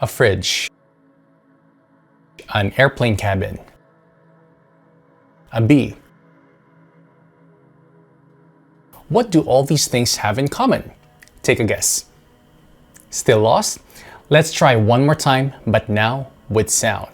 a fridge, an airplane cabin, a bee. What do all these things have in common? Take a guess. Still lost? Let's try one more time, but now with sound.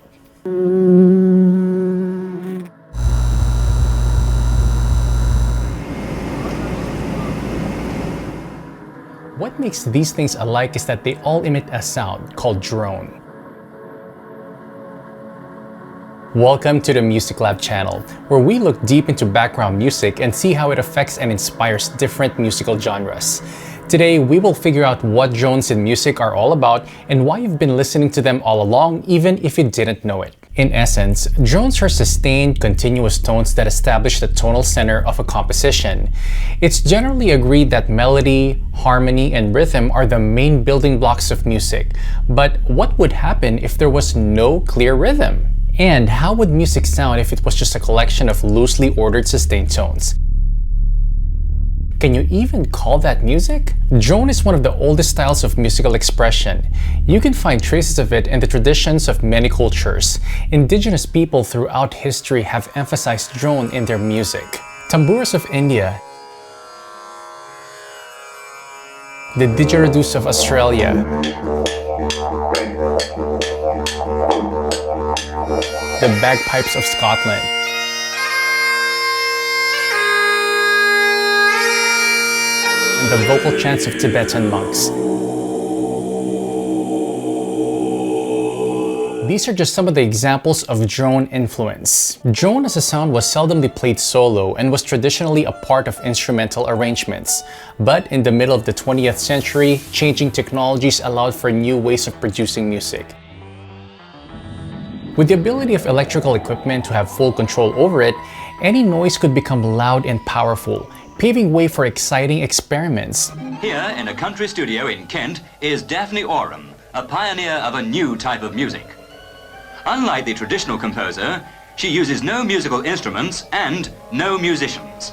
What makes these things alike is that they all emit a sound called drone. Welcome to the Music Lab channel, where we look deep into background music and see how it affects and inspires different musical genres. Today, we will figure out what drones in music are all about and why you've been listening to them all along, even if you didn't know it. In essence, drones are sustained, continuous tones that establish the tonal center of a composition. It's generally agreed that melody, harmony, and rhythm are the main building blocks of music. But what would happen if there was no clear rhythm? And how would music sound if it was just a collection of loosely ordered sustained tones? Can you even call that music? Drone is one of the oldest styles of musical expression. You can find traces of it in the traditions of many cultures. Indigenous people throughout history have emphasized drone in their music. Tamburas of India, the didgeridoos of Australia, the bagpipes of Scotland, and the vocal chants of Tibetan monks. These are just some of the examples of drone influence. Drone as a sound was seldomly played solo and was traditionally a part of instrumental arrangements. But in the middle of the 20th century, changing technologies allowed for new ways of producing music. With the ability of electrical equipment to have full control over it, any noise could become loud and powerful, paving way for exciting experiments. Here in a country studio in Kent is Daphne Oram, a pioneer of a new type of music. Unlike the traditional composer, she uses no musical instruments and no musicians.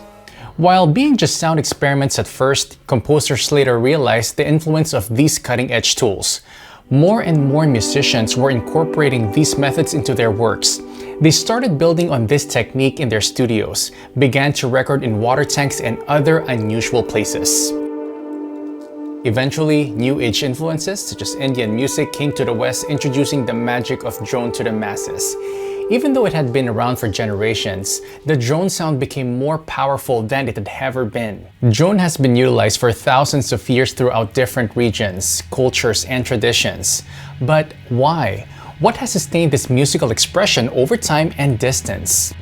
While being just sound experiments at first, composers later realized the influence of these cutting-edge tools. More and more musicians were incorporating these methods into their works. They started building on this technique in their studios, began to record in water tanks and other unusual places. Eventually, New Age influences such as Indian music came to the West, introducing the magic of drone to the masses. Even though it had been around for generations, the drone sound became more powerful than it had ever been. Drone has been utilized for thousands of years throughout different regions, cultures, and traditions. But why? What has sustained this musical expression over time and distance?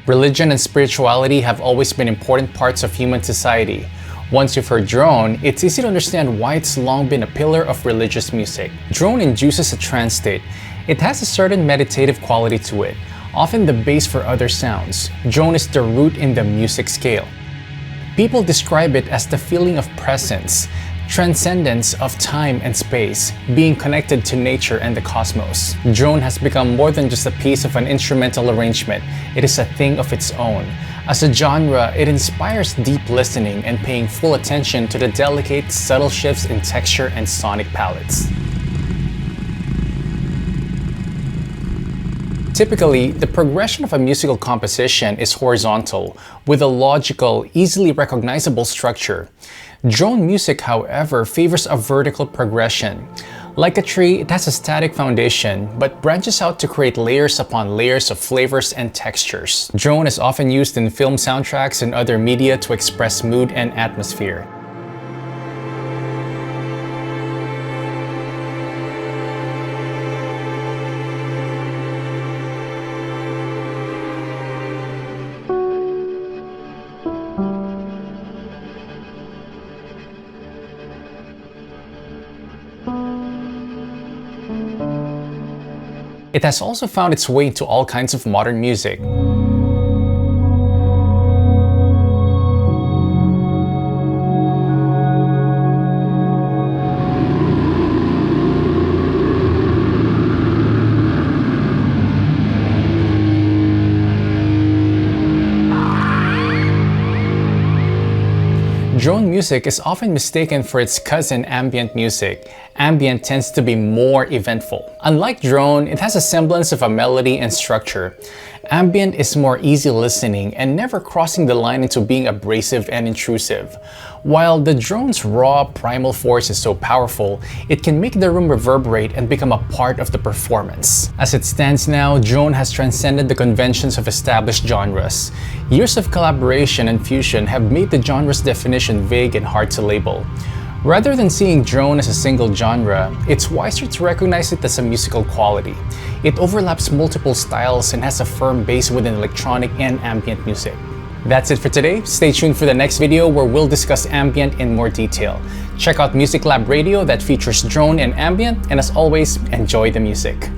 Religion and spirituality have always been important parts of human society. Once you've heard drone, it's easy to understand why it's long been a pillar of religious music. Drone induces a trance state. It has a certain meditative quality to it, often the base for other sounds. Drone is the root in the music scale. People describe it as the feeling of presence, transcendence of time and space, being connected to nature and the cosmos. Drone has become more than just a piece of an instrumental arrangement. It is a thing of its own. As a genre, it inspires deep listening and paying full attention to the delicate, subtle shifts in texture and sonic palettes. Typically, the progression of a musical composition is horizontal, with a logical, easily recognizable structure. Drone music, however, favors a vertical progression. Like a tree, it has a static foundation, but branches out to create layers upon layers of flavors and textures. Drone is often used in film soundtracks and other media to express mood and atmosphere. It has also found its way into all kinds of modern music. Drone music is often mistaken for its cousin ambient music. Ambient tends to be more eventful. Unlike drone, it has a semblance of a melody and structure. Ambient is more easy listening and never crossing the line into being abrasive and intrusive. While the drone's raw, primal force is so powerful, it can make the room reverberate and become a part of the performance. As it stands now, drone has transcended the conventions of established genres. Years of collaboration and fusion have made the genre's definition vague and hard to label. Rather than seeing drone as a single genre, it's wiser to recognize it as a musical quality. It overlaps multiple styles and has a firm base within electronic and ambient music. That's it for today. Stay tuned for the next video where we'll discuss ambient in more detail. Check out Music Lab Radio that features drone and ambient, and as always, enjoy the music.